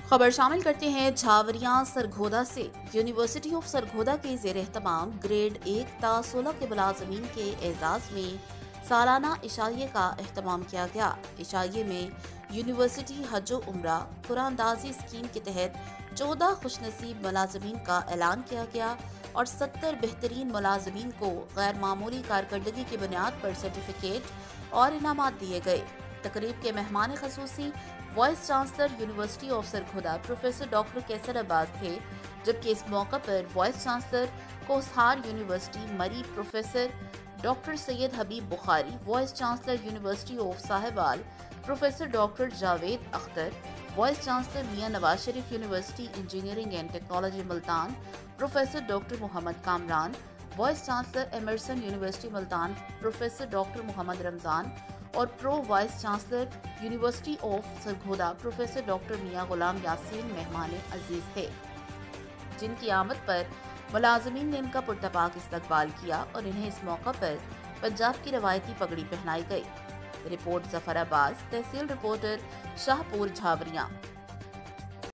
खबर शामिल करते हैं झावरियां सरगोदा से। यूनिवर्सिटी ऑफ सरगोदा के ज़ेर एहतमाम ग्रेड 1 ता 16 के मुलाजमीन के एजाज़ में सालाना इशाइये का एहतमाम किया गया। इशाइये में यूनिवर्सिटी हज उम्रा कुरानदाजी स्कीम के तहत 14 खुशनसीब मुलाजमीन का ऐलान किया गया और 70 बेहतरीन मुलाजमीन को गैर मामूली कारकर्दगी की बुनियाद पर सर्टिफिकेट और इनामात दिए गए। तकरीब के मेहमान खसूसी vice chancellor university of Sargodha professor doctor Qaiser Abbas थे, जबकि इस मौका पर vice chancellor Kohsar university Murree professor doctor Syed Habib Bukhari, vice chancellor university of Sahiwal professor doctor Javed Akhtar, vice chancellor Mian Nawaz Sharif university engineering and technology Multan professor doctor Mohammad Kamran, vice chancellor Emerson university Multan professor doctor Mohammad Ramzan और pro vice chancellor university of Sargodha professor doctor मियां गुलाम यासीन मेहमान अजीज थे, जिनकी आमद पर मुलाजमीन ने इनका पुरतपाक इस्तकबाल किया और इन्हें इस मौका पर पंजाब की रवायती पगड़ी पहनाई गई। रिपोर्ट जफर अब्बास, तहसील रिपोर्टर शाहपुर झावरियां।